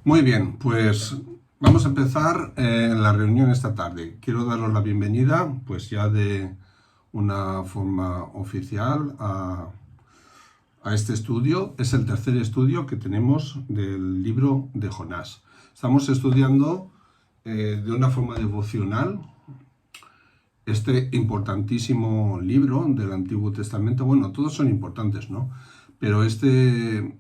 Muy bien, pues vamos a empezar la reunión esta tarde. Quiero daros la bienvenida, pues ya de una forma oficial a este estudio. Es el tercer estudio que tenemos del libro de Jonás. Estamos estudiando de una forma devocional este importantísimo libro del Antiguo Testamento. Bueno, todos son importantes, ¿no? Pero este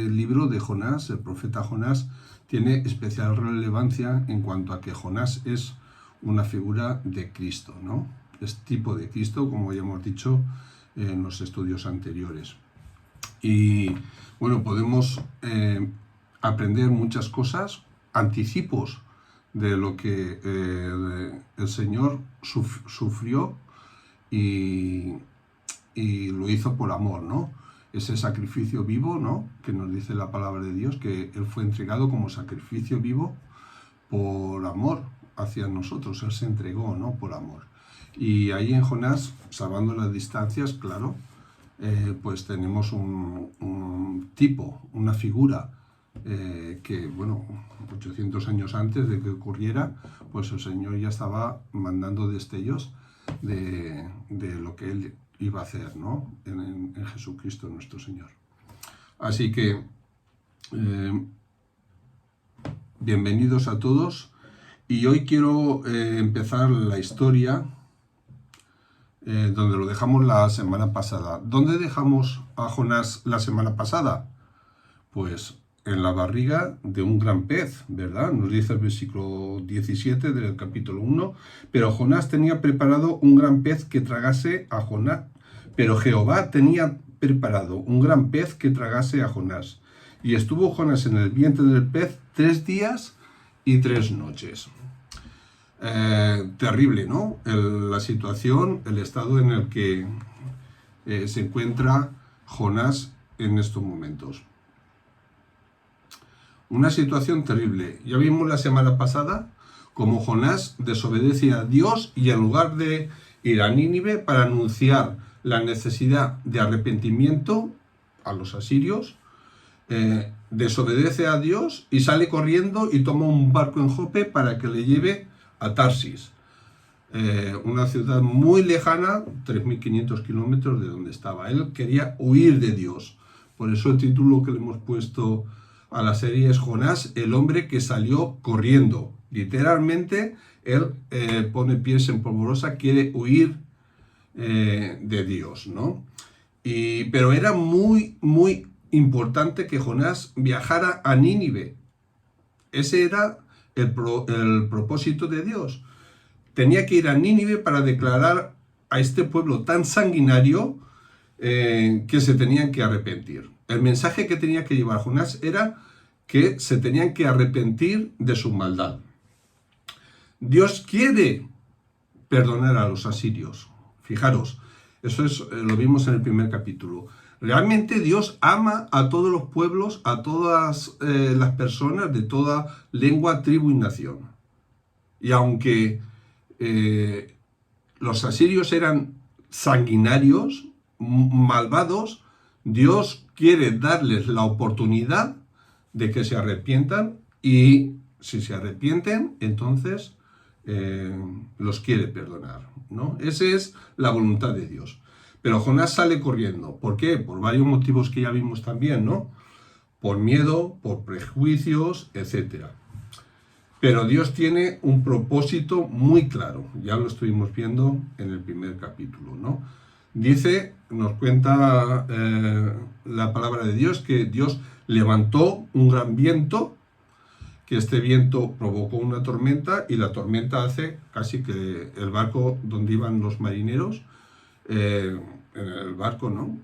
libro de Jonás, el profeta Jonás, tiene especial relevancia en cuanto a que Jonás es una figura de Cristo, ¿no? Es tipo de Cristo, como ya hemos dicho en los estudios anteriores. Y bueno, podemos aprender muchas cosas, anticipos de lo que el Señor sufrió y lo hizo por amor, ¿no? Ese sacrificio vivo, ¿no?, que nos dice la palabra de Dios, que Él fue entregado como sacrificio vivo por amor hacia nosotros. Él se entregó, ¿no?, por amor. Y ahí en Jonás, salvando las distancias, claro, pues tenemos un tipo, una figura que, bueno, 800 años antes de que ocurriera, pues el Señor ya estaba mandando destellos de lo que Él iba a hacer, ¿no?, en Jesucristo nuestro Señor. Así que bienvenidos a todos, y hoy quiero empezar la historia donde lo dejamos la semana pasada. ¿Dónde dejamos a Jonás la semana pasada? Pues en la barriga de un gran pez, ¿verdad? Nos dice el versículo 17 del capítulo 1. Pero Jonás tenía preparado un gran pez que tragase a Jonás. Pero Jehová tenía preparado un gran pez que tragase a Jonás. Y estuvo Jonás en el vientre del pez 3 días y 3 noches. Terrible, ¿no? La situación, el estado en el que se encuentra Jonás en estos momentos. Una situación terrible. Ya vimos la semana pasada cómo Jonás desobedece a Dios y en lugar de ir a Nínive para anunciar la necesidad de arrepentimiento a los asirios, desobedece a Dios y sale corriendo y toma un barco en Jope para que le lleve a Tarsis, una ciudad muy lejana, 3.500 kilómetros de donde estaba. Él quería huir de Dios. Por eso el título que le hemos puesto a la serie es Jonás, el hombre que salió corriendo. Literalmente, él pone pies en polvorosa, quiere huir de Dios, ¿no? Pero era muy, muy importante que Jonás viajara a Nínive. Ese era el propósito de Dios. Tenía que ir a Nínive para declarar a este pueblo tan sanguinario que se tenían que arrepentir. El mensaje que tenía que llevar Jonás era que se tenían que arrepentir de su maldad. Dios quiere perdonar a los asirios. Fijaros, eso lo vimos en el primer capítulo. Realmente Dios ama a todos los pueblos, a todas las personas de toda lengua, tribu y nación. Y aunque los asirios eran sanguinarios, malvados, Dios quiere darles la oportunidad de que se arrepientan, y si se arrepienten, entonces los quiere perdonar, ¿no? Esa es la voluntad de Dios. Pero Jonás sale corriendo. ¿Por qué? Por varios motivos que ya vimos también, ¿no? Por miedo, por prejuicios, etc. Pero Dios tiene un propósito muy claro. Ya lo estuvimos viendo en el primer capítulo, ¿no? Dice, nos cuenta la palabra de Dios, que Dios levantó un gran viento, que este viento provocó una tormenta, y la tormenta hace casi que el barco donde iban los marineros, en el barco, ¿no?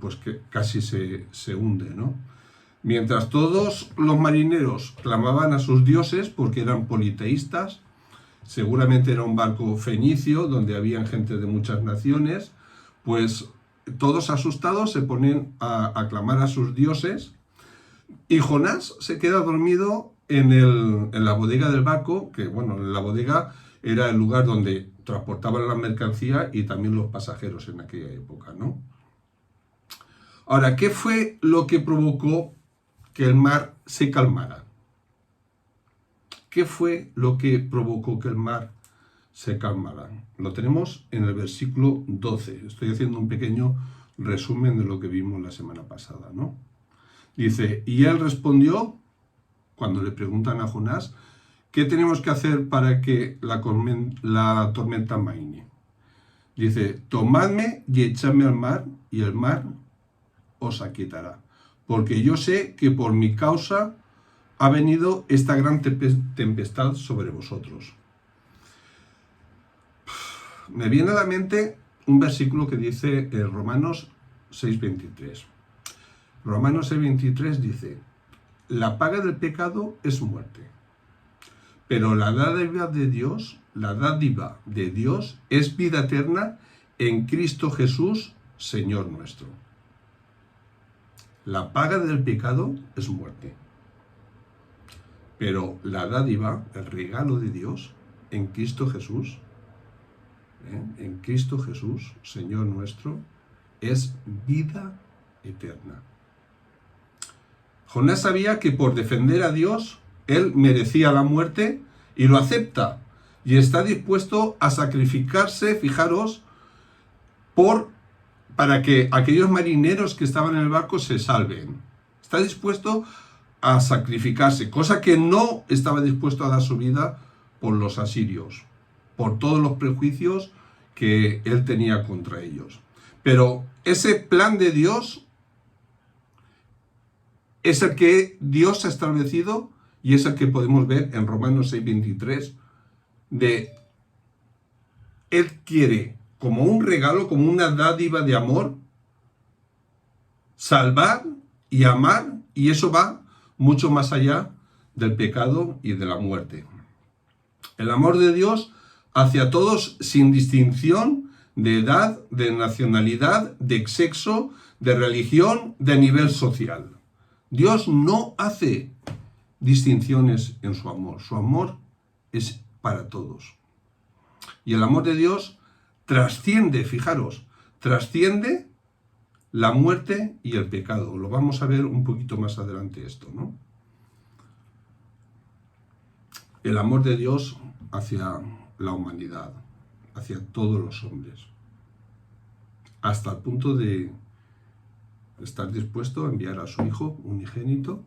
Pues que casi se hunde, ¿no? Mientras todos los marineros clamaban a sus dioses, porque eran politeístas, seguramente era un barco fenicio donde habían gente de muchas naciones, pues todos asustados se ponen a clamar a sus dioses, y Jonás se queda dormido en la bodega del barco, que bueno, la bodega era el lugar donde transportaban la mercancía y también los pasajeros en aquella época, ¿no? Ahora, ¿qué fue lo que provocó que el mar se calmara. ¿Qué fue lo que provocó que el mar se calmara? Lo tenemos en el versículo 12. Estoy haciendo un pequeño resumen de lo que vimos la semana pasada, ¿no? Dice, y él respondió, cuando le preguntan a Jonás, ¿qué tenemos que hacer para que la tormenta amaine? Dice, tomadme y echadme al mar, y el mar os aquietará. Porque yo sé que por mi causa ha venido esta gran tempestad sobre vosotros. Me viene a la mente un versículo que dice en Romanos 6:23. Romanos 6:23 dice, la paga del pecado es muerte, pero la dádiva de Dios es vida eterna en Cristo Jesús, Señor nuestro. La paga del pecado es muerte, pero la dádiva, el regalo de Dios en Cristo Jesús, en Cristo Jesús, Señor nuestro, es vida eterna. Jonás sabía que por defender a Dios, él merecía la muerte y lo acepta. Y está dispuesto a sacrificarse, fijaros, para que aquellos marineros que estaban en el barco se salven. Está dispuesto a sacrificarse, cosa que no estaba dispuesto a dar su vida por los asirios, por todos los prejuicios que él tenía contra ellos. Pero ese plan de Dios es el que Dios ha establecido y es el que podemos ver en Romanos 6:23, de Él quiere, como un regalo, como una dádiva de amor, salvar y amar, y eso va mucho más allá del pecado y de la muerte. El amor de Dios hacia todos sin distinción de edad, de nacionalidad, de sexo, de religión, de nivel social. Dios no hace distinciones en su amor. Su amor es para todos. Y el amor de Dios trasciende, fijaros, trasciende la muerte y el pecado. Lo vamos a ver un poquito más adelante esto, ¿no? El amor de Dios hacia la humanidad, hacia todos los hombres, hasta el punto de estar dispuesto a enviar a su Hijo unigénito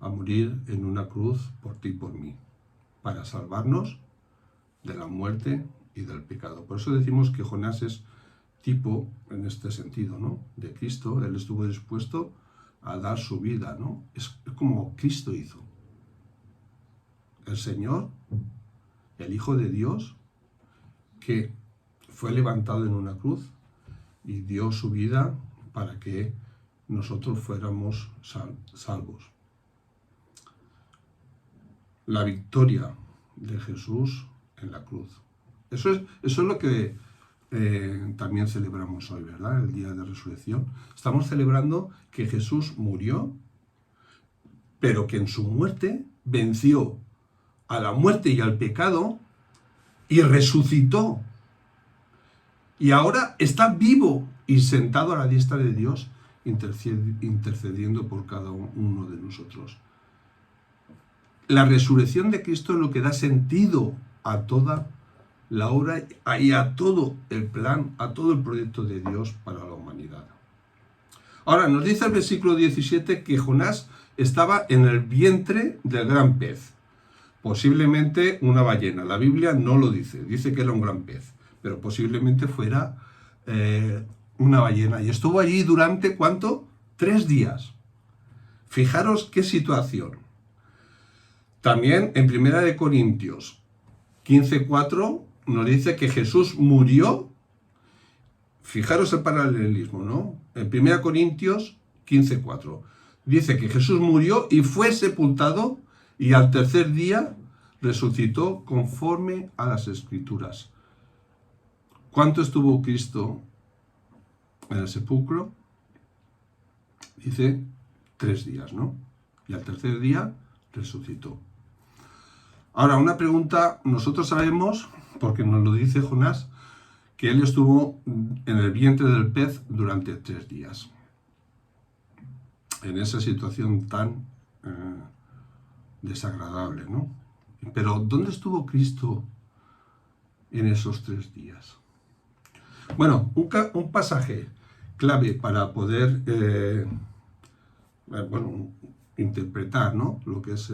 a morir en una cruz por ti y por mí, para salvarnos de la muerte y del pecado. Por eso decimos que Jonás es tipo, en este sentido, ¿no?, de Cristo. Él estuvo dispuesto a dar su vida, ¿no? Es como Cristo hizo. El Señor, el Hijo de Dios, que fue levantado en una cruz y dio su vida para que nosotros fuéramos salvos. La victoria de Jesús en la cruz. Eso es lo que también celebramos hoy, ¿verdad? El día de resurrección. Estamos celebrando que Jesús murió, pero que en su muerte venció a la muerte y al pecado y resucitó. Y ahora está vivo y sentado a la diestra de Dios, intercediendo por cada uno de nosotros. La resurrección de Cristo es lo que da sentido a toda la obra y a todo el plan, a todo el proyecto de Dios para la humanidad. Ahora, nos dice el versículo 17 que Jonás estaba en el vientre del gran pez. Posiblemente una ballena. La Biblia no lo dice, dice que era un gran pez, pero posiblemente fuera una ballena. Y estuvo allí durante, ¿cuánto? 3 días. Fijaros qué situación. También en 1 Corintios 15:4 nos dice que Jesús murió. Fijaros el paralelismo, ¿no? En 1 Corintios 15:4 dice que Jesús murió y fue sepultado y al tercer día resucitó conforme a las Escrituras. ¿Cuánto estuvo Cristo en el sepulcro? Dice 3 días, ¿no? Y al tercer día resucitó. Ahora, una pregunta. Nosotros sabemos, porque nos lo dice Jonás, que él estuvo en el vientre del pez durante 3 días. en esa situación tan desagradable, ¿no? Pero ¿dónde estuvo Cristo en esos 3 días? Bueno, un pasaje clave para poder interpretar, ¿no?, lo que es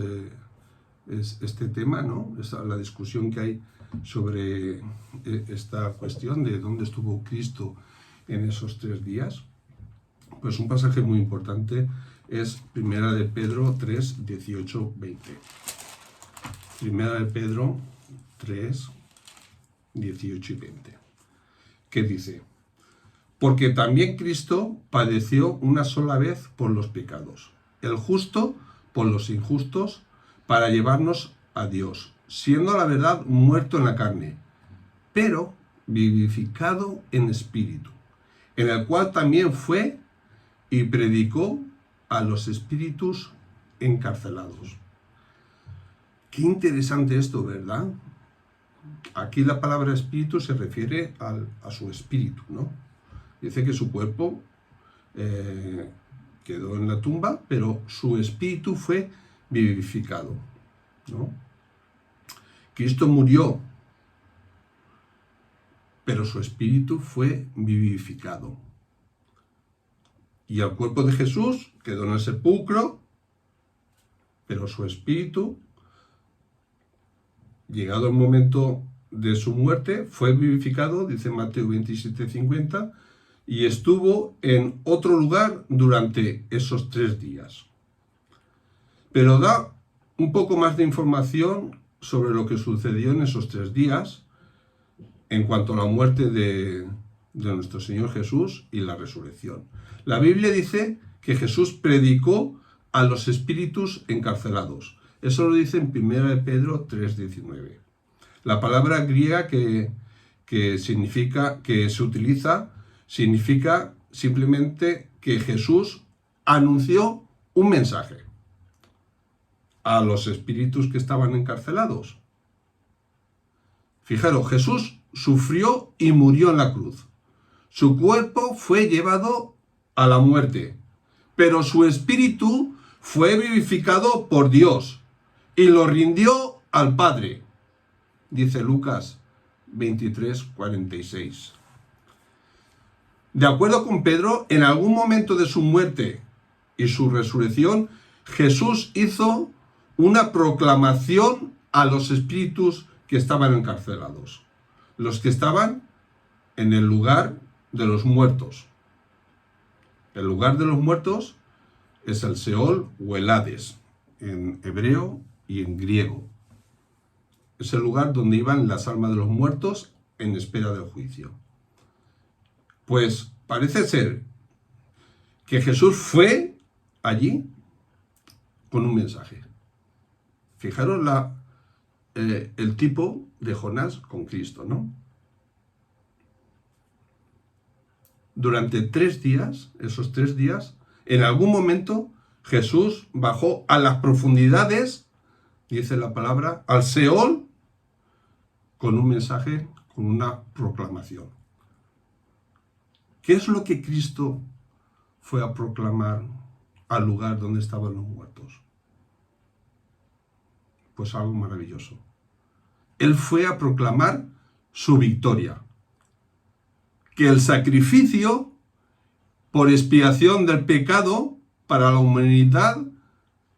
este tema, ¿no?, la discusión que hay sobre esta cuestión de dónde estuvo Cristo en esos 3 días. Pues un pasaje muy importante es 1 de Pedro 3, 18, 20. 1 de Pedro 3, 18 y 20. ¿Qué dice? Porque también Cristo padeció una sola vez por los pecados, el justo por los injustos, para llevarnos a Dios, siendo a la verdad muerto en la carne, pero vivificado en espíritu, en el cual también fue y predicó a los espíritus encarcelados. Qué interesante esto, ¿verdad? Aquí la palabra espíritu se refiere a su espíritu, ¿no? Dice que su cuerpo quedó en la tumba, pero su espíritu fue vivificado, ¿no? Cristo murió, pero su espíritu fue vivificado. Y el cuerpo de Jesús quedó en el sepulcro, pero su espíritu, llegado el momento de su muerte, fue vivificado, dice Mateo 27:50, y estuvo en otro lugar durante esos 3 días. Pero da un poco más de información sobre lo que sucedió en esos 3 días en cuanto a la muerte de nuestro Señor Jesús y la resurrección. La Biblia dice que Jesús predicó a los espíritus encarcelados. Eso lo dice en 1 de Pedro 3:19. La palabra griega que se utiliza significa simplemente que Jesús anunció un mensaje a los espíritus que estaban encarcelados. Fijaros, Jesús sufrió y murió en la cruz. Su cuerpo fue llevado a la muerte, pero su espíritu fue vivificado por Dios y lo rindió al Padre, dice Lucas 23:46. De acuerdo con Pedro, en algún momento de su muerte y su resurrección, Jesús hizo una proclamación a los espíritus que estaban encarcelados, los que estaban en el lugar de los muertos. El lugar de los muertos es el Seol o el Hades, en hebreo y en griego. Es el lugar donde iban las almas de los muertos en espera del juicio. Pues parece ser que Jesús fue allí con un mensaje. Fijaros el tipo de Jonás con Cristo, ¿no? Durante 3 días, esos 3 días, en algún momento Jesús bajó a las profundidades, dice la palabra, al Seol, con un mensaje, con una proclamación. ¿Qué es lo que Cristo fue a proclamar al lugar donde estaban los muertos? Pues algo maravilloso. Él fue a proclamar su victoria. Que el sacrificio por expiación del pecado para la humanidad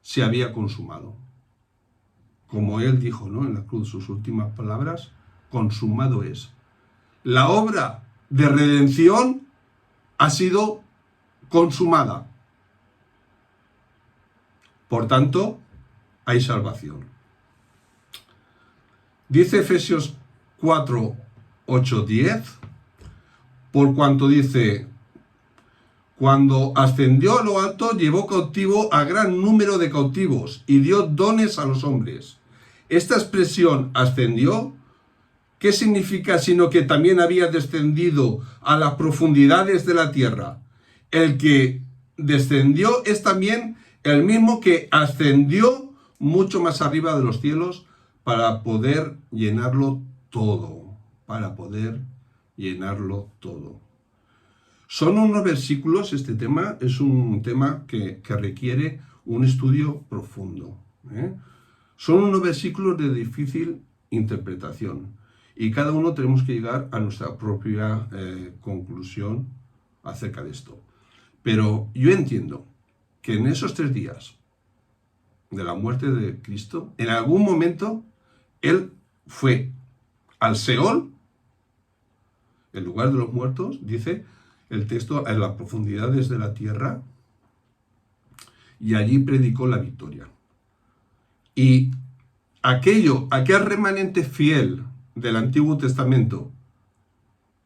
se había consumado. Como él dijo, ¿no?, en la cruz, sus últimas palabras, consumado es. La obra de redención ha sido consumada. Por tanto, hay salvación. Dice Efesios 4, 8, 10, por cuanto dice, cuando ascendió a lo alto, llevó cautivo a gran número de cautivos y dio dones a los hombres. Esta expresión ascendió, ¿qué significa? Sino que también había descendido a las profundidades de la tierra. El que descendió es también el mismo que ascendió mucho más arriba de los cielos para poder llenarlo todo, Son unos versículos, este tema es un tema que requiere un estudio profundo, ¿eh? Son unos versículos de difícil interpretación y cada uno tenemos que llegar a nuestra propia conclusión acerca de esto. Pero yo entiendo que en esos 3 días de la muerte de Cristo, en algún momento Él fue al Seol, el lugar de los muertos, dice el texto, en las profundidades de la tierra, y allí predicó la victoria. Y aquel remanente fiel del Antiguo Testamento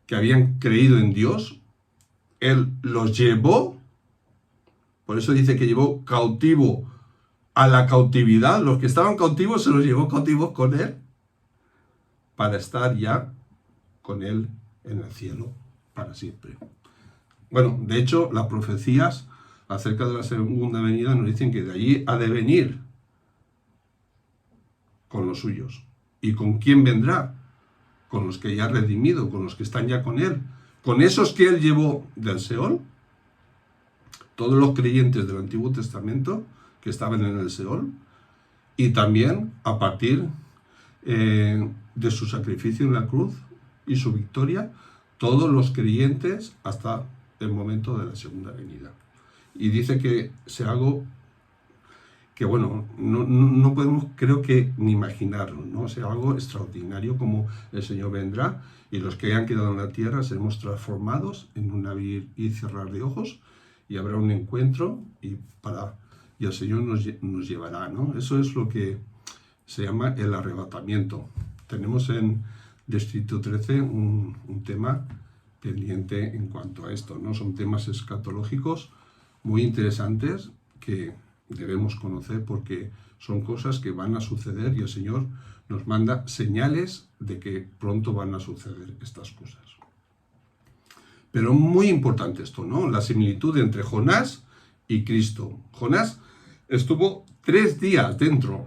que habían creído en Dios, Él los llevó, por eso dice que llevó cautivo a la cautividad, los que estaban cautivos se los llevó cautivos con Él, para estar ya con Él en el cielo para siempre. Bueno, de hecho, las profecías acerca de la segunda venida nos dicen que de allí ha de venir con los suyos. ¿Y con quién vendrá? Con los que ya ha redimido, con los que están ya con Él. Con esos que Él llevó del Seol, todos los creyentes del Antiguo Testamento que estaban en el Seol, y también a partir de su sacrificio en la cruz y su victoria, todos los creyentes hasta el momento de la segunda venida. Y dice que sea algo que, bueno, no podemos, creo que, ni imaginarlo, ¿no? Sea algo extraordinario, como el Señor vendrá y los que hayan quedado en la tierra seremos transformados en un abrir y cerrar de ojos, y habrá un encuentro y el Señor nos llevará, ¿no? Eso es lo que se llama el arrebatamiento. Tenemos en Distrito 13 un tema pendiente en cuanto a esto, ¿no? Son temas escatológicos muy interesantes que debemos conocer porque son cosas que van a suceder y el Señor nos manda señales de que pronto van a suceder estas cosas. Pero muy importante esto, ¿no? La similitud entre Jonás y Cristo. Jonás estuvo 3 días dentro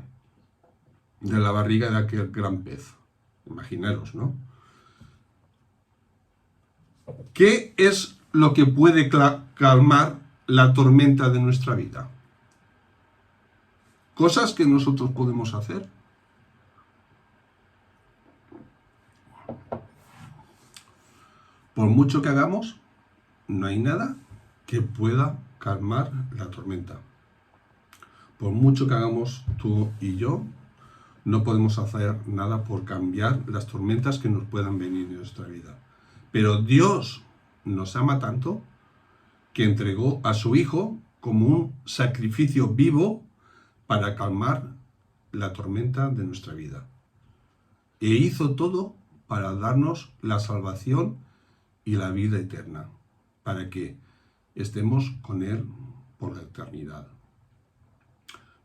de la barriga de aquel gran pez. Imaginaros, ¿no? ¿Qué es lo que puede calmar la tormenta de nuestra vida? Cosas que nosotros podemos hacer. Por mucho que hagamos, no hay nada que pueda calmar la tormenta. Por mucho que hagamos tú y yo, no podemos hacer nada por cambiar las tormentas que nos puedan venir en nuestra vida. Pero Dios nos ama tanto que entregó a su Hijo como un sacrificio vivo para calmar la tormenta de nuestra vida. E hizo todo para darnos la salvación y la vida eterna, para que estemos con Él por la eternidad.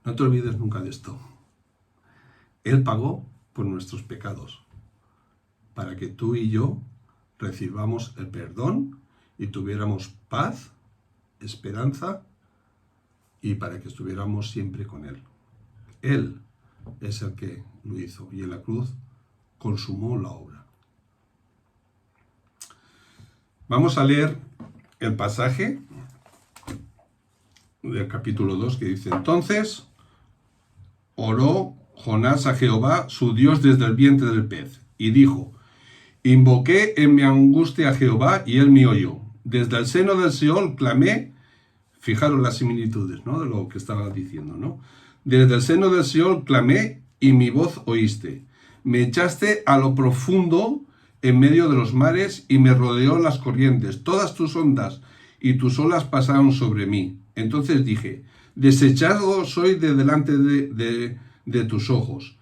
No te olvides nunca de esto. Él pagó por nuestros pecados, para que tú y yo recibamos el perdón y tuviéramos paz, esperanza, y para que estuviéramos siempre con Él. Él es el que lo hizo y en la cruz consumó la obra. Vamos a leer el pasaje del capítulo 2 que dice: Entonces oró Jonás a Jehová, su Dios, desde el vientre del pez, y dijo: Invoqué en mi angustia a Jehová, y él me oyó. Desde el seno del Seol clamé. Fijaros las similitudes, ¿no?, de lo que estaba diciendo, ¿no? Desde el seno del Seol clamé, y mi voz oíste. Me echaste a lo profundo en medio de los mares, y me rodeó las corrientes. Todas tus ondas y tus olas pasaron sobre mí. Entonces dije: desechado soy de delante de tus ojos,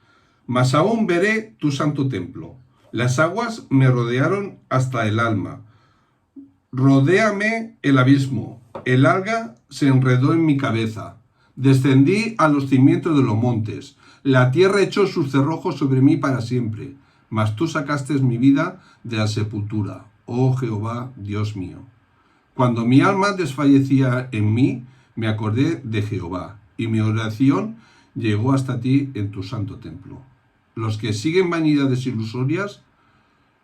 mas aún veré tu santo templo. Las aguas me rodearon hasta el alma. Rodéame el abismo, el alga se enredó en mi cabeza. Descendí a los cimientos de los montes. La tierra echó sus cerrojos sobre mí para siempre. Mas tú sacaste mi vida de la sepultura, oh Jehová, Dios mío. Cuando mi alma desfallecía en mí, me acordé de Jehová, y mi oración llegó hasta ti en tu santo templo. Los que siguen vanidades ilusorias,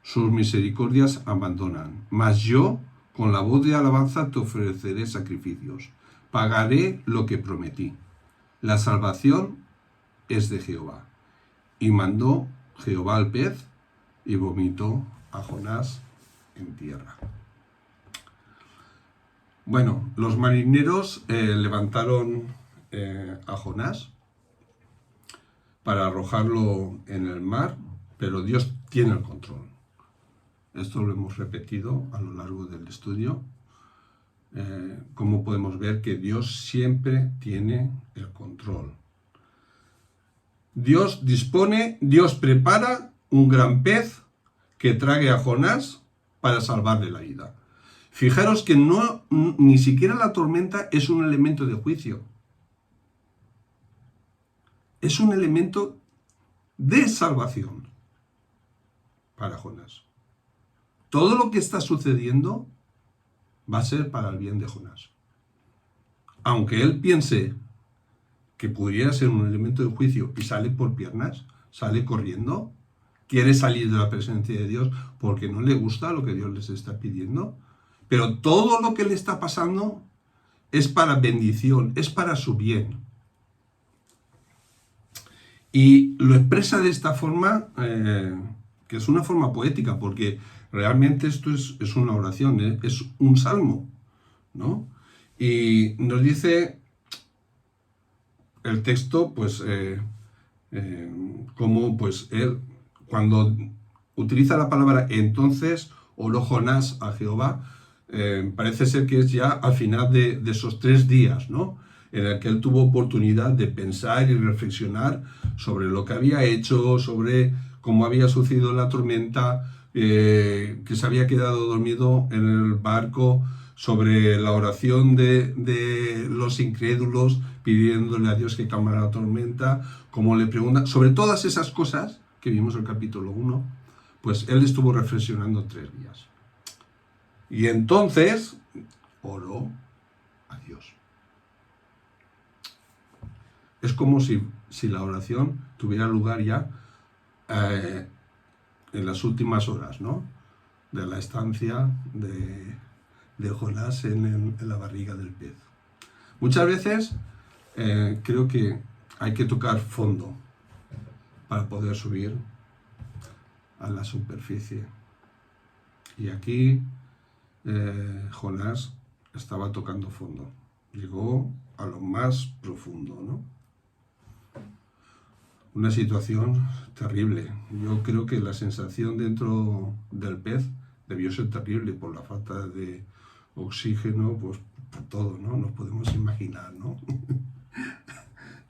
sus misericordias abandonan. Mas yo Con la voz de alabanza te ofreceré sacrificios. Pagaré lo que prometí. La salvación es de Jehová. Y mandó Jehová al pez y vomitó a Jonás en tierra. Bueno, los marineros levantaron a Jonás para arrojarlo en el mar, pero Dios tiene el control. Esto lo hemos repetido a lo largo del estudio. Como podemos ver que Dios siempre tiene el control. Dios dispone, Dios prepara un gran pez que trague a Jonás para salvarle la vida. Fijaros que ni siquiera la tormenta es un elemento de juicio. Es un elemento de salvación para Jonás. Todo lo que está sucediendo va a ser para el bien de Jonás. Aunque él piense que pudiera ser un elemento de juicio y sale por piernas, sale corriendo, quiere salir de la presencia de Dios porque no le gusta lo que Dios les está pidiendo, pero todo lo que le está pasando es para bendición, es para su bien. Y lo expresa de esta forma, que es una forma poética, porque realmente esto es una oración, es un salmo, ¿no? Y nos dice el texto, pues, como pues él, cuando utiliza la palabra entonces, oró Jonás a Jehová, parece ser que es ya al final de esos 3 días, ¿no? En el que él tuvo oportunidad de pensar y reflexionar sobre lo que había hecho, sobre cómo había sucedido la tormenta, que se había quedado dormido en el barco, sobre la oración de los incrédulos, pidiéndole a Dios que calmara la tormenta, como le pregunta, sobre todas esas cosas que vimos en el capítulo 1, pues él estuvo reflexionando 3 días. Y entonces oró a Dios. Es como si la oración tuviera lugar ya en las últimas horas, ¿no? De la estancia de Jonás en la barriga del pez. Muchas veces creo que hay que tocar fondo para poder subir a la superficie. Y aquí Jonás estaba tocando fondo. Llegó a lo más profundo, ¿no? Una situación terrible. Yo creo que la sensación dentro del pez debió ser terrible por la falta de oxígeno, pues por todo, ¿no? Nos podemos imaginar, ¿no?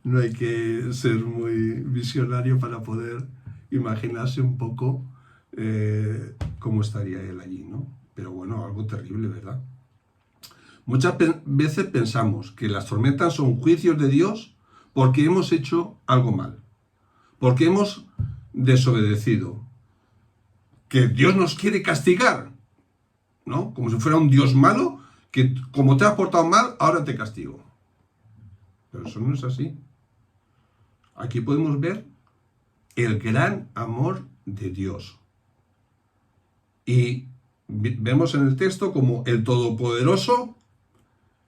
No hay que ser muy visionario para poder imaginarse un poco cómo estaría él allí, ¿no? Pero bueno, algo terrible, ¿verdad? Muchas veces pensamos que las tormentas son juicios de Dios porque hemos hecho algo mal, porque hemos desobedecido, que Dios nos quiere castigar, ¿no? Como si fuera un Dios malo, que como te has portado mal, ahora te castigo. Pero eso no es así. Aquí podemos ver el gran amor de Dios. Y vemos en el texto como el Todopoderoso,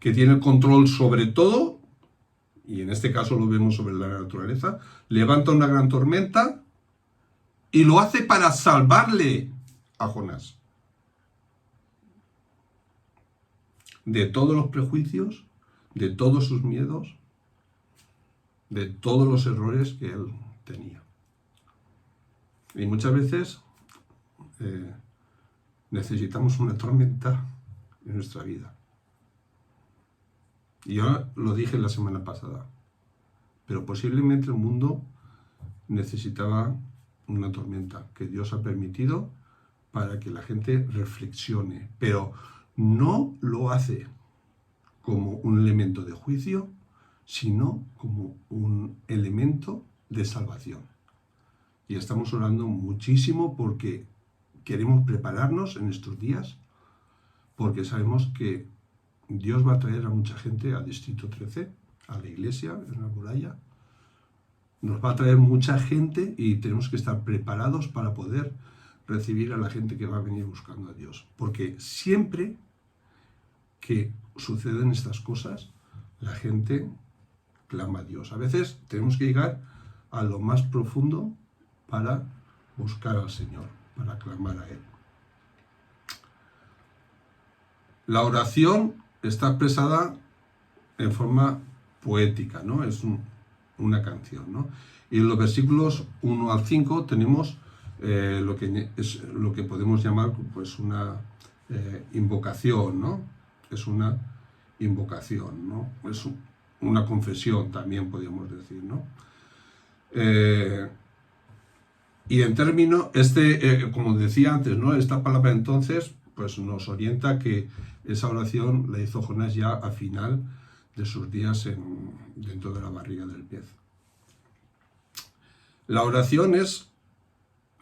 que tiene el control sobre todo, y en este caso lo vemos sobre la naturaleza, levanta una gran tormenta y lo hace para salvarle a Jonás de todos los prejuicios, de todos sus miedos, de todos los errores que él tenía. Y muchas veces necesitamos una tormenta en nuestra vida. Y yo lo dije la semana pasada, pero posiblemente el mundo necesitaba una tormenta que Dios ha permitido para que la gente reflexione, pero no lo hace como un elemento de juicio, sino como un elemento de salvación. Y estamos orando muchísimo porque queremos prepararnos en estos días, porque sabemos que Dios va a traer a mucha gente al Distrito 13, a la iglesia, en la muralla. Nos va a traer mucha gente y tenemos que estar preparados para poder recibir a la gente que va a venir buscando a Dios. Porque siempre que suceden estas cosas, la gente clama a Dios. A veces tenemos que llegar a lo más profundo para buscar al Señor, para clamar a Él. La oración está expresada en forma poética, ¿no? Es una canción, ¿no? Y en los versículos 1 al 5 tenemos lo que podemos llamar pues una invocación, ¿no? Es una invocación, ¿no? Es una confesión también podríamos decir, ¿no? Y en términos, como decía antes, ¿no? Esta palabra entonces pues nos orienta que esa oración la hizo Jonás ya al final de sus días dentro de la barriga del pez. La oración es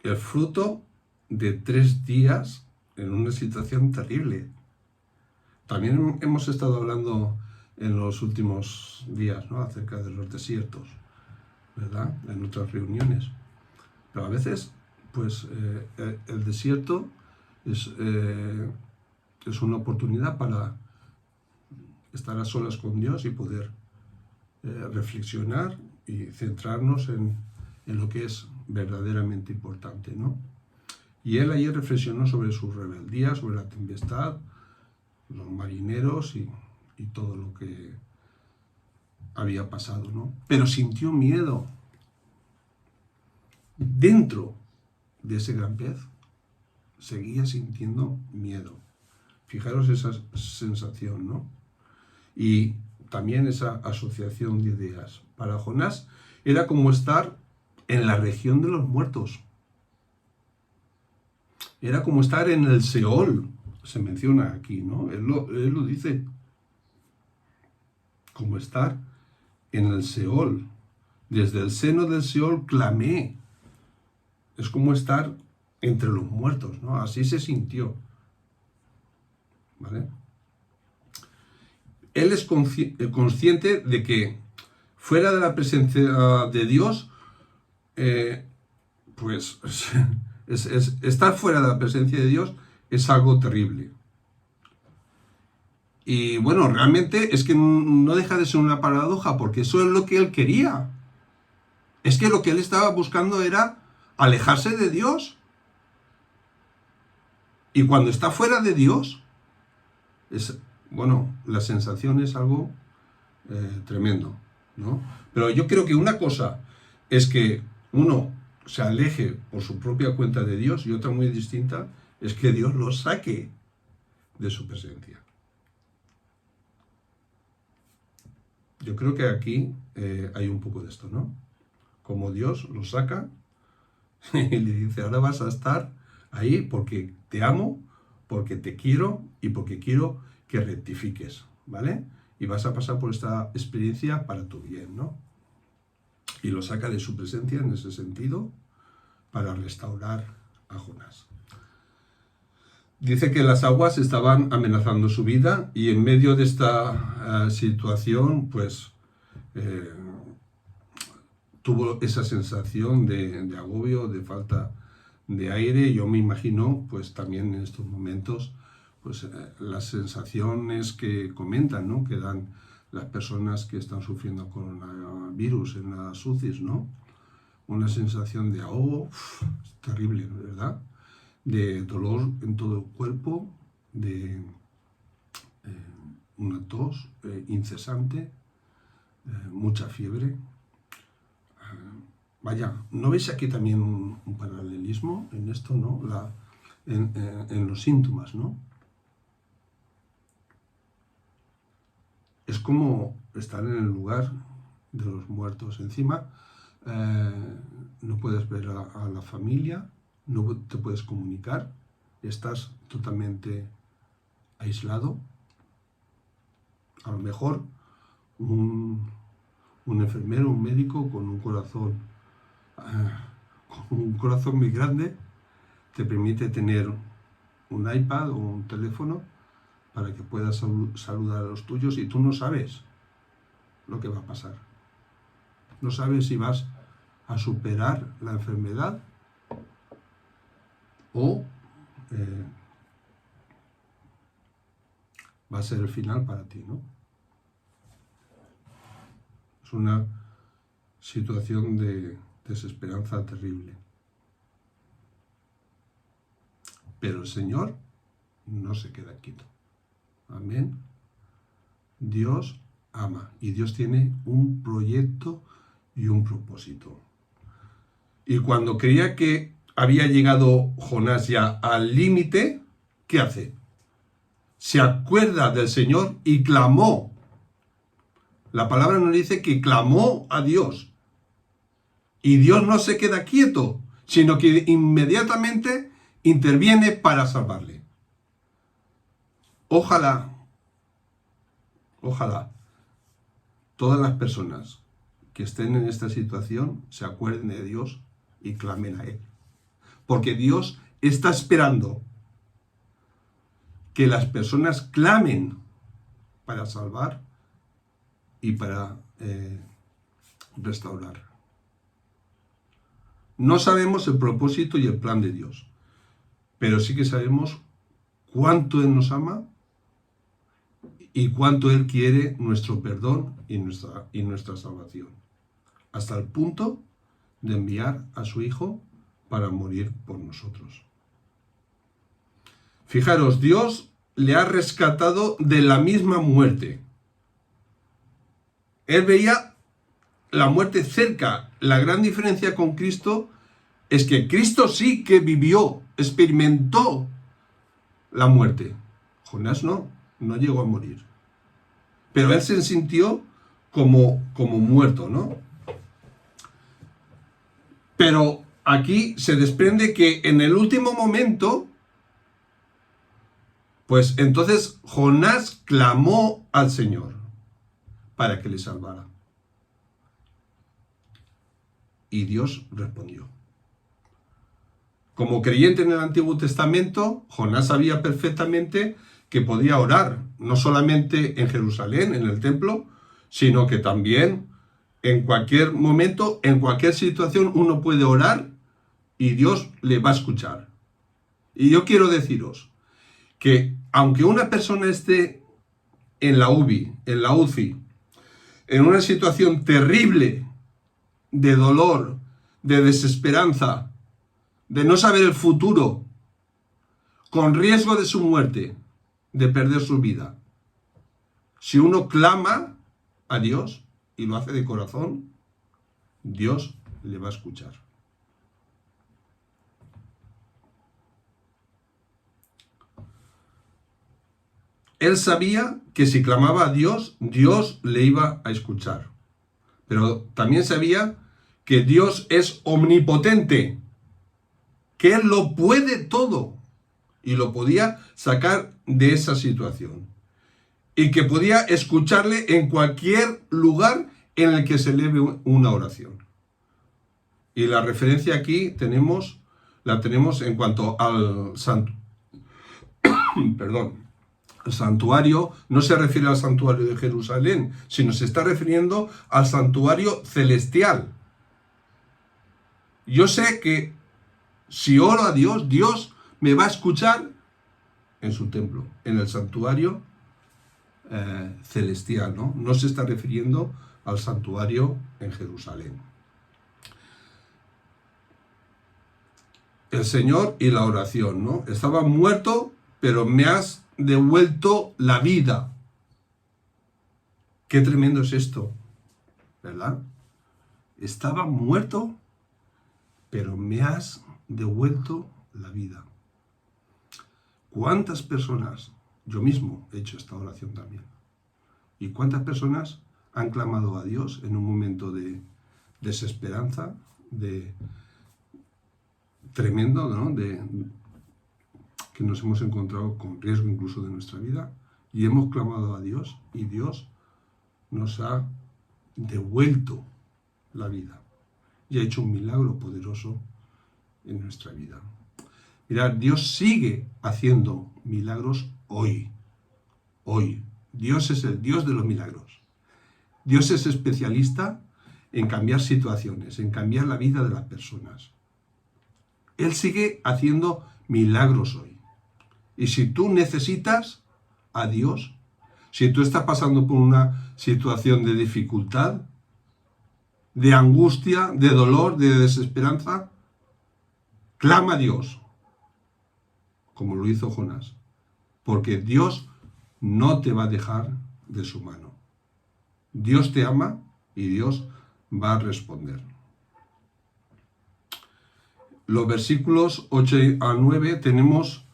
el fruto de 3 días en una situación terrible. También hemos estado hablando en los últimos días, ¿no? Acerca de los desiertos, ¿verdad? En otras reuniones. Pero a veces, pues, el desierto es una oportunidad para estar a solas con Dios y poder reflexionar y centrarnos en lo que es verdaderamente importante, ¿no? Y él ayer reflexionó sobre su rebeldía, sobre la tempestad, los marineros y todo lo que había pasado, ¿no? Pero sintió miedo. Dentro de ese gran pez seguía sintiendo miedo. Fijaros esa sensación, ¿no? Y también esa asociación de ideas. Para Jonás era como estar en la región de los muertos. Era como estar en el Seol, se menciona aquí, ¿no? Él lo dice. Como estar en el Seol. Desde el seno del Seol clamé. Es como estar entre los muertos, ¿no? Así se sintió. ¿Vale? Él es consciente de que fuera de la presencia de Dios, pues estar fuera de la presencia de Dios es algo terrible. Y bueno, realmente es que no deja de ser una paradoja, porque eso es lo que él quería. Es que lo que él estaba buscando era alejarse de Dios. Y cuando está fuera de Dios, la sensación es algo tremendo, ¿no? Pero yo creo que una cosa es que uno se aleje por su propia cuenta de Dios y otra muy distinta es que Dios lo saque de su presencia. Yo creo que aquí hay un poco de esto, ¿no? Como Dios lo saca y le dice, ahora vas a estar ahí porque te amo, porque te quiero y porque quiero que rectifiques, ¿vale? Y vas a pasar por esta experiencia para tu bien, ¿no? Y lo saca de su presencia en ese sentido para restaurar a Jonás. Dice que las aguas estaban amenazando su vida y en medio de esta situación, pues, tuvo esa sensación de agobio, de falta de aire. Yo me imagino, pues, también en estos momentos, pues, las sensaciones que comentan, ¿no? Que dan las personas que están sufriendo coronavirus en las UCIs, ¿no? Una sensación de ahogo terrible, ¿verdad? De dolor en todo el cuerpo, de una tos incesante, mucha fiebre. Vaya, ¿no veis aquí también un paralelismo en esto, ¿no? En los síntomas, ¿no? Es como estar en el lugar de los muertos. Encima, no puedes ver a la familia, no te puedes comunicar, estás totalmente aislado. A lo mejor un enfermero, un médico con un corazón muy grande te permite tener un iPad o un teléfono para que puedas saludar a los tuyos y tú no sabes lo que va a pasar. No sabes si vas a superar la enfermedad o va a ser el final para ti, ¿no? Es una situación de desesperanza terrible. Pero el Señor no se queda quieto. Amén. Dios ama y Dios tiene un proyecto y un propósito. Y cuando creía que había llegado Jonás ya al límite, ¿qué hace? Se acuerda del Señor y clamó. La palabra nos dice que clamó a Dios. Y Dios no se queda quieto, sino que inmediatamente interviene para salvarle. Ojalá todas las personas que estén en esta situación se acuerden de Dios y clamen a Él. Porque Dios está esperando que las personas clamen para salvar y para restaurar. No sabemos el propósito y el plan de Dios, pero sí que sabemos cuánto Él nos ama y cuánto Él quiere nuestro perdón y nuestra salvación, hasta el punto de enviar a su Hijo para morir por nosotros. Fijaros, Dios le ha rescatado de la misma muerte. Él veía la muerte cerca. La gran diferencia con Cristo es que Cristo sí que vivió, experimentó la muerte. Jonás no llegó a morir. Pero él se sintió como muerto, ¿no? Pero aquí se desprende que en el último momento, pues entonces Jonás clamó al Señor para que le salvara. Y Dios respondió. Como creyente en el Antiguo Testamento, Jonás sabía perfectamente que podía orar, no solamente en Jerusalén, en el templo, sino que también en cualquier momento, en cualquier situación, uno puede orar y Dios le va a escuchar. Y yo quiero deciros que aunque una persona esté en la UCI, en una situación terrible de dolor, de desesperanza, de no saber el futuro, con riesgo de su muerte, de perder su vida, si uno clama a Dios y lo hace de corazón, Dios le va a escuchar. Él sabía que si clamaba a Dios, Dios le iba a escuchar. Pero también sabía que Dios es omnipotente, que Él lo puede todo y lo podía sacar de esa situación. Y que podía escucharle en cualquier lugar en el que se eleve una oración. Y la referencia aquí la tenemos en cuanto al el santuario. No se refiere al santuario de Jerusalén, sino se está refiriendo al santuario celestial. Yo sé que si oro a Dios, Dios me va a escuchar en su templo, en el santuario celestial, ¿no? No se está refiriendo al santuario en Jerusalén. El Señor y la oración, ¿no? Estaba muerto, pero me has devuelto la vida. Qué tremendo es esto, ¿verdad? Estaba muerto, pero me has devuelto la vida. ¿Cuántas personas, yo mismo he hecho esta oración también, y cuántas personas han clamado a Dios en un momento de desesperanza, de tremendo, ¿no? Que nos hemos encontrado con riesgo incluso de nuestra vida, y hemos clamado a Dios, y Dios nos ha devuelto la vida, y ha hecho un milagro poderoso en nuestra vida. Mirad, Dios sigue haciendo milagros hoy. Hoy. Dios es el Dios de los milagros. Dios es especialista en cambiar situaciones, en cambiar la vida de las personas. Él sigue haciendo milagros hoy. Y si tú necesitas a Dios, Si tú estás pasando por una situación de dificultad, de angustia, de dolor, de desesperanza, clama a Dios, como lo hizo Jonás, porque Dios no te va a dejar de su mano. Dios te ama y Dios va a responder. Los versículos 8 a 9 tenemos,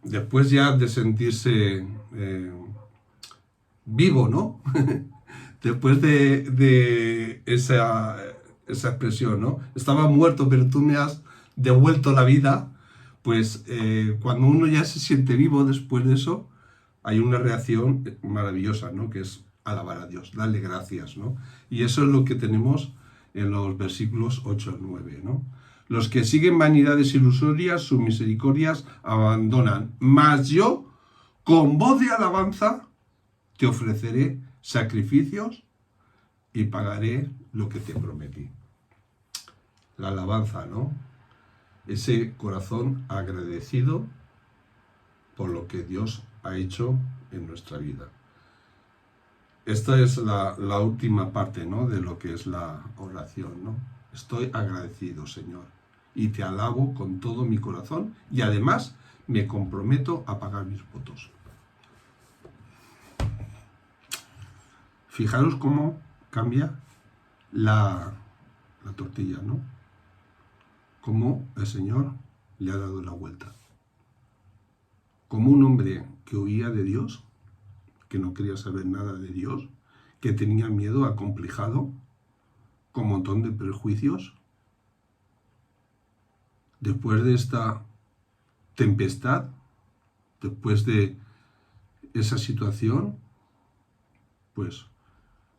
después ya de sentirse vivo, ¿no? Después de esa expresión, ¿no? Estaba muerto, pero tú me has devuelto la vida. Pues cuando uno ya se siente vivo después de eso, hay una reacción maravillosa, ¿no? Que es alabar a Dios, darle gracias, ¿no? Y eso es lo que tenemos en los versículos 8 al 9, ¿no? Los que siguen vanidades ilusorias, sus misericordias abandonan. Mas yo, con voz de alabanza, te ofreceré sacrificios y pagaré lo que te prometí. La alabanza, ¿no? Ese corazón agradecido por lo que Dios ha hecho en nuestra vida. Esta es la última parte, ¿no? De lo que es la oración, ¿no? Estoy agradecido, Señor, y te alabo con todo mi corazón y además me comprometo a pagar mis votos. Fijaros cómo cambia la tortilla, ¿no? Cómo el Señor le ha dado la vuelta. Como un hombre que huía de Dios, que no quería saber nada de Dios, que tenía miedo, acomplejado, con un montón de prejuicios, después de esta tempestad, después de esa situación, pues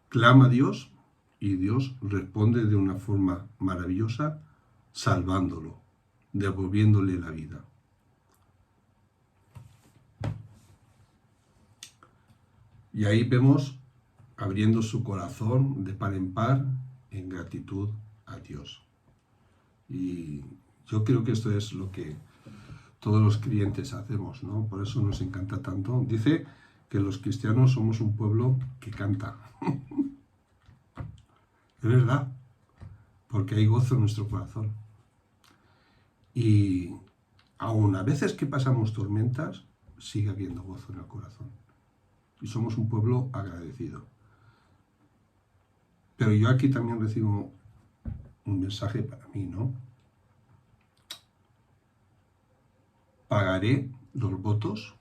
clama a Dios y Dios responde de una forma maravillosa, salvándolo, devolviéndole la vida. Y ahí vemos abriendo su corazón de par en par en gratitud a Dios. Y yo creo que esto es lo que todos los creyentes hacemos, ¿no? Por eso nos encanta tanto. Dice que los cristianos somos un pueblo que canta. Es verdad, porque hay gozo en nuestro corazón. Y aun a veces que pasamos tormentas, sigue habiendo gozo en el corazón. Y somos un pueblo agradecido. Pero yo aquí también recibo un mensaje para mí, ¿no? Pagaré los votos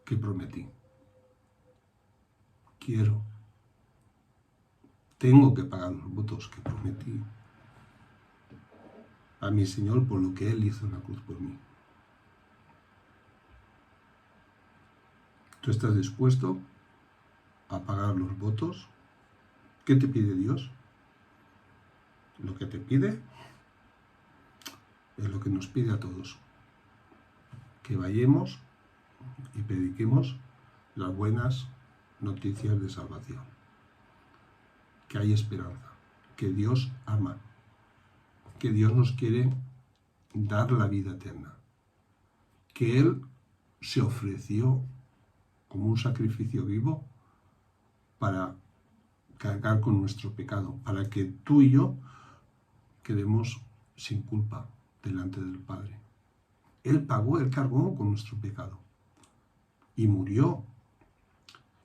que prometí. Tengo que pagar los votos que prometí a mi Señor por lo que Él hizo en la cruz por mí. ¿Tú estás dispuesto a pagar los votos? ¿Qué te pide Dios? Lo que te pide es lo que nos pide a todos. Que vayamos y prediquemos las buenas noticias de salvación. Que hay esperanza. Que Dios ama. Que Dios nos quiere dar la vida eterna. Que Él se ofreció como un sacrificio vivo para cargar con nuestro pecado, para que tú y yo quedemos sin culpa delante del Padre. Él pagó, Él cargó con nuestro pecado y murió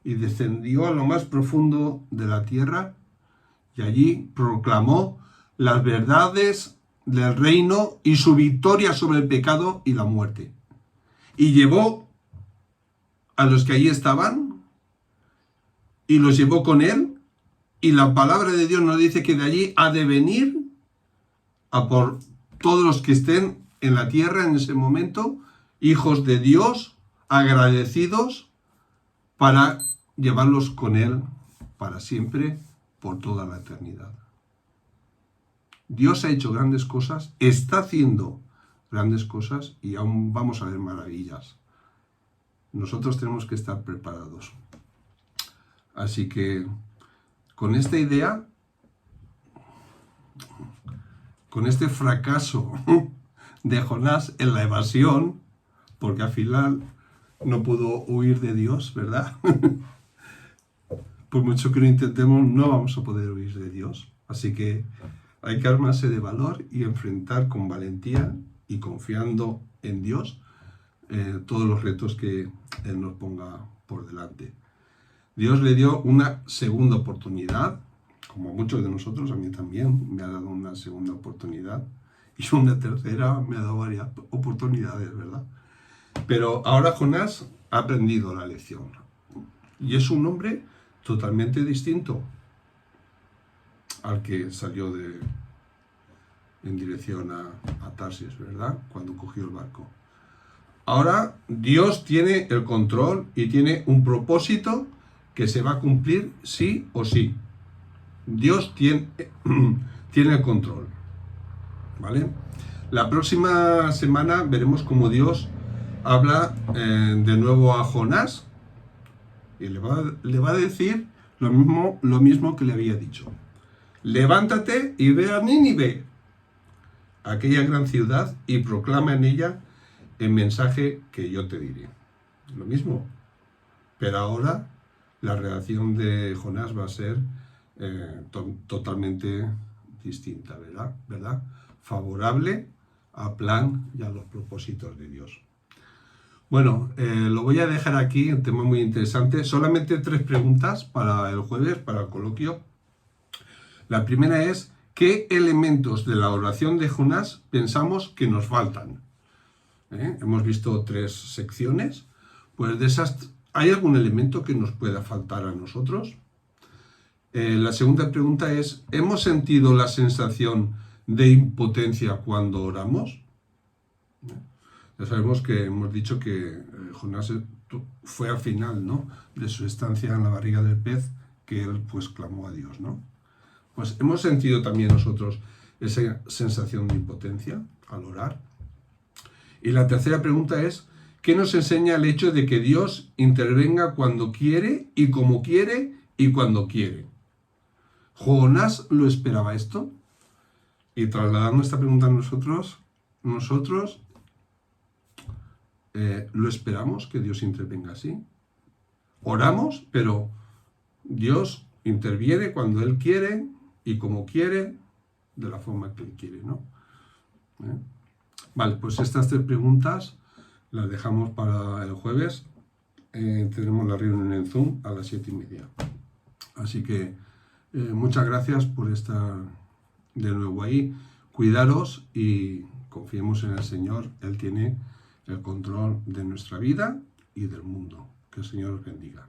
y descendió a lo más profundo de la tierra y allí proclamó las verdades del reino y su victoria sobre el pecado y la muerte. Y llevó a los que allí estaban y los llevó con él, y la palabra de Dios nos dice que de allí ha de venir a por todos los que estén en la tierra en ese momento, hijos de Dios, agradecidos, para llevarlos con él para siempre, por toda la eternidad. Dios ha hecho grandes cosas, está haciendo grandes cosas y aún vamos a ver maravillas. Nosotros tenemos que estar preparados. Así que con esta idea, con este fracaso de Jonás en la evasión, porque al final no puedo huir de Dios, ¿verdad? Por mucho que lo intentemos, no vamos a poder huir de Dios. Así que hay que armarse de valor y enfrentar con valentía y confiando en Dios todos los retos que Él nos ponga por delante. Dios le dio una segunda oportunidad, como a muchos de nosotros, a mí también me ha dado una segunda oportunidad, y una tercera me ha dado varias oportunidades, ¿verdad? Pero ahora Jonás ha aprendido la lección, y es un hombre totalmente distinto al que salió en dirección a Tarsis, ¿verdad? Cuando cogió el barco. Ahora Dios tiene el control y tiene un propósito que se va a cumplir sí o sí. Dios tiene el control, ¿vale? La próxima semana veremos cómo Dios habla de nuevo a Jonás y le va a decir lo mismo que le había dicho. Levántate y ve a Nínive, aquella gran ciudad, y proclama en ella el mensaje que yo te diré. Lo mismo, pero ahora la reacción de Jonás va a ser totalmente distinta, ¿verdad? Favorable al plan y a los propósitos de Dios. Bueno, lo voy a dejar aquí, un tema muy interesante. Solamente 3 preguntas para el jueves, para el coloquio. La primera es, ¿qué elementos de la oración de Jonás pensamos que nos faltan? Hemos visto 3 secciones. Pues de esas, ¿hay algún elemento que nos pueda faltar a nosotros? La segunda pregunta es, ¿hemos sentido la sensación de impotencia cuando oramos? Ya sabemos que hemos dicho que Jonás fue al final, ¿no?, de su estancia en la barriga del pez que él pues clamó a Dios, ¿no? Pues hemos sentido también nosotros esa sensación de impotencia al orar. Y la tercera pregunta es, ¿qué nos enseña el hecho de que Dios intervenga cuando quiere y como quiere y cuando quiere? ¿Jonás lo esperaba esto? Y trasladando esta pregunta a nosotros ¿lo esperamos que Dios intervenga así? Oramos, pero Dios interviene cuando Él quiere y como quiere, de la forma que Él quiere, ¿no? Vale, pues estas 3 preguntas las dejamos para el jueves. Tenemos la reunión en Zoom a las 7:30. Así que muchas gracias por estar de nuevo ahí. Cuidaros y confiemos en el Señor. Él tiene el control de nuestra vida y del mundo. Que el Señor os bendiga.